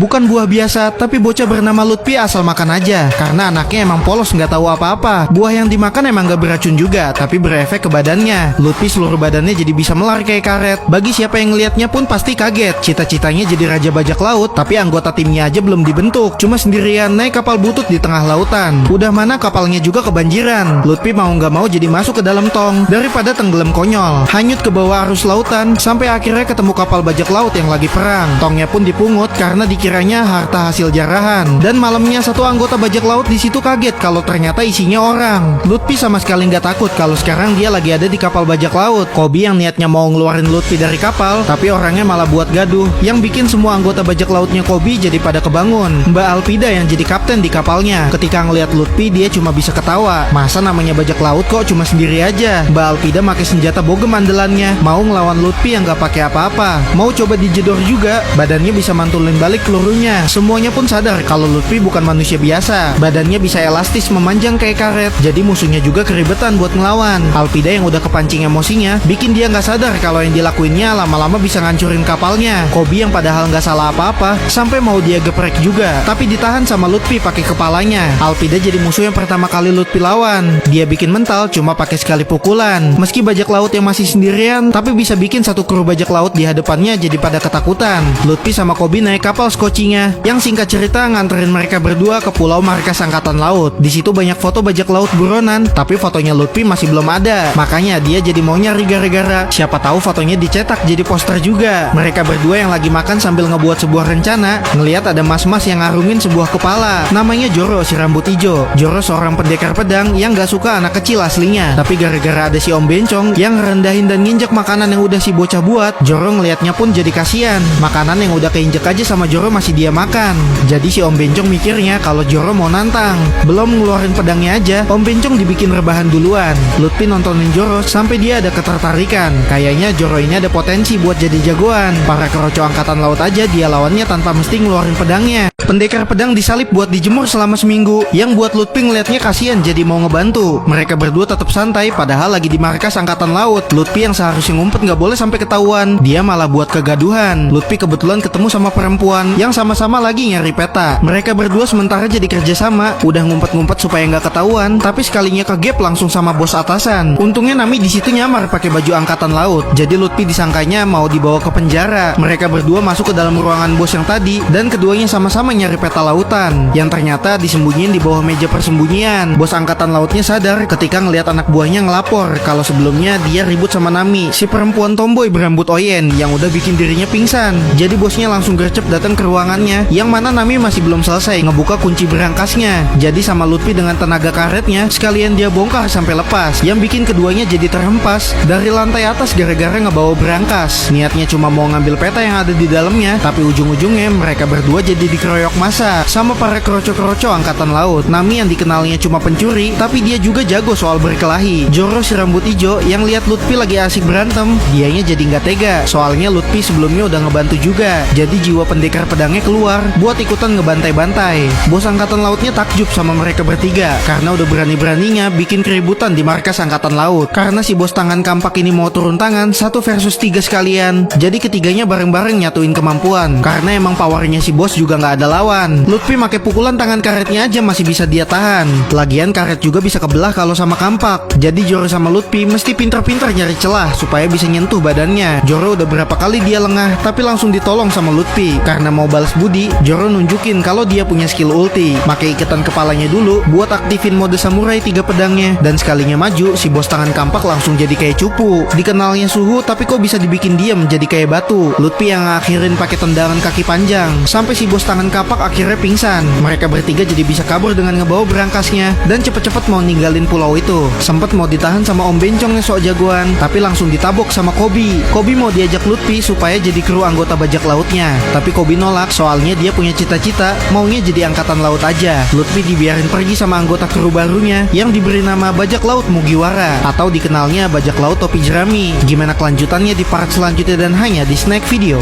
Bukan buah biasa, tapi bocah bernama Lutfi asal makan aja. Karena anaknya emang polos nggak tahu apa-apa. Buah yang dimakan emang gak beracun juga, tapi berefek ke badannya. Lutfi seluruh badannya jadi bisa melar kayak karet. Bagi siapa yang ngelihatnya pun pasti kaget. Cita-citanya jadi raja bajak laut, tapi anggota timnya aja belum dibentuk. Cuma sendirian naik kapal butut di tengah lautan. Udah mana kapalnya juga kebanjiran. Lutfi mau nggak mau jadi masuk ke dalam tong daripada tenggelam konyol. Hanyut ke bawah arus lautan sampai akhirnya ketemu kapal bajak laut yang lagi perang. Tongnya pun dipungut karena dikiranya harta hasil jarahan. Dan malamnya satu anggota bajak laut di situ kaget kalau ternyata isinya orang. Lutfi sama sekali nggak takut kalau sekarang dia lagi ada di kapal bajak laut. Kobi yang niatnya mau ngeluarin Lutfi dari kapal, tapi orangnya malah buat gaduh, yang bikin semua anggota bajak lautnya Kobi jadi pada kebangun. Mbak Alpida yang jadi kapten di kapalnya, ketika ngeliat Lutfi dia cuma bisa ketawa. Masa namanya bajak laut kok cuma sendiri aja? Mbak Alpida pakai senjata bogem andalannya, mau ngelawan Lutfi yang gak pakai apa-apa. Mau coba dijedor juga, badannya bisa mantulin balik pelurunya. Semuanya pun sadar kalau Lutfi bukan manusia biasa. Badannya bisa elastis memanjang kayak karet, jadi musuhnya juga keribetan buat ngelawan. Alpida yang udah kepancing emosinya, bikin dia nggak sadar kalau yang dilakuinnya lama-lama bisa ngancurin kapalnya. Kobi yang padahal nggak salah apa-apa, sampai mau dia geprek juga, tapi ditahan sama Lutfi pakai kepalanya. Alpida jadi musuh yang pertama kali Lutfi lawan. Dia bikin mental cuma pakai sekali pukulan. Meski bajak laut yang masih sendirian, tapi bisa bikin satu kru bajak laut di hadapannya jadi pada ketakutan. Lutfi sama Kobi naik kapal skocinya, yang singkat cerita nganterin mereka berdua ke pulau markas angkatan laut. Di situ banyak foto bajak laut buronan, tapi fotonya Lutfi masih belum ada. Makanya dia jadi mau nyari gara-gara. Siapa tahu fotonya dicetak jadi poster juga. Mereka berdua yang lagi makan sambil ngebuat sebuah rencana, ngelihat ada mas-mas yang ngarungin sebuah kepala. Namanya Joro si rambut hijau. Joro seorang pendekar pedang yang gak suka anak kecil aslinya. Tapi gara-gara ada si Om Bencong yang ngerendahin dan nginjek makanan yang udah si bocah buat, Joro ngelihatnya pun jadi kasihan. Makanan yang udah keinjek aja sama Joro masih dia makan. Jadi si Om Bencong mikirnya kalau Joro mau nantang. Belum ngeluarin pedangnya aja, Om Bencong dibikin rebahan duluan. Lutfi nontonin Joro sampai dia ada ketertarikan. Kayaknya Joro ini ada potensi buat jadi jagoan. Para keroco angkatan laut aja dia lawannya tanpa mesti ngeluarin pedangnya. Pendekar pedang disalip buat dijemur selama seminggu, yang buat Lutfi ngeliatnya kasihan jadi mau ngebantu. Mereka berdua tetap santai padahal lagi di markas angkatan laut. Lutfi yang seharusnya ngumpet nggak boleh sampai ketahuan, dia malah buat kegaduhan. Lutfi kebetulan ketemu sama perempuan yang sama-sama lagi nyari peta. Mereka berdua sementara jadi kerjasama, udah ngumpet-ngumpet supaya nggak ketahuan, tapi sekalinya ke gap langsung sama bos atasan. Untungnya Nami di situ nyamar pakai baju angkatan laut, jadi Lutfi disangkanya mau dibawa ke penjara. Mereka berdua masuk ke dalam ruangan bos yang tadi, dan keduanya sama-sama nyari peta lautan yang ternyata disembunyiin di bawah meja persembunyian. Bos angkatan lautnya sadar ketika ngelihat anak buahnya ngelapor kalau sebelumnya dia ribut sama Nami, si perempuan tomboy berambut oyen yang udah bikin dirinya pingsan. Jadi bosnya langsung gercep datang ke ruangannya, yang mana Nami masih belum selesai ngebuka kunci berangkasnya. Jadi sama Lutfi dengan tenaga karetnya sekalian dia bongkar sampai lepas, yang bikin keduanya jadi terhempas dari lantai atas gara-gara ngebawa berangkas. Niatnya cuma mau ngambil peta yang ada di dalamnya, tapi ujung-ujungnya mereka berdua jadi dikeroyok masa sama para kroco-kroco angkatan laut. Nami yang dikenalnya cuma pencuri, tapi dia juga jago soal berkelahi. Joro si rambut hijau yang lihat Lutfi lagi asik berantem, dianya jadi nggak tega. Soalnya Lutfi sebelumnya udah ngebantu juga, jadi jiwa pendekar pedangnya keluar buat ikutan ngebantai-bantai. Bos angkatan lautnya takjub sama mereka bertiga karena udah berani-beraninya bikin keributan di markas angkatan laut. Karena si bos tangan kampak ini mau turun tangan 1 versus 3 sekalian, jadi ketiganya bareng-bareng nyatuin kemampuan. Karena emang powernya si bos juga nggak ada lawan. Lutfi pakai pukulan tangan karetnya aja masih bisa dia tahan. Lagian karet juga bisa kebelah kalau sama kampak. Jadi Joro sama Lutfi mesti pintar-pintar nyari celah supaya bisa nyentuh badannya. Joro udah berapa kali dia lengah, tapi langsung ditolong sama Lutfi. Karena mau balas budi, Joro nunjukin kalau dia punya skill ulti. Pakai ikatan kepalanya dulu buat aktifin mode samurai 3 pedangnya. Dan sekalinya maju, si bos tangan kampak langsung jadi kayak cupu. Dikenalnya suhu, tapi kok bisa dibikin diem jadi kayak batu. Lutfi yang ngakhirin pakai tendangan kaki panjang, sampai si bos tangan kampak akhirnya pingsan. Mereka bertiga jadi bisa kabur dengan ngebawa berangkasnya dan cepet-cepet mau ninggalin pulau itu. Sempet mau ditahan sama Om Bencong yang sok jagoan, tapi langsung ditabok sama Kobi. Kobi mau diajak Lutfi supaya jadi kru anggota bajak lautnya, tapi Kobi nolak soalnya dia punya cita-cita maunya jadi angkatan laut aja. Lutfi dibiarin pergi sama anggota kru barunya yang diberi nama bajak laut Mugiwara, atau dikenalnya bajak laut topi jerami. Gimana kelanjutannya di part selanjutnya dan hanya di Snack Video.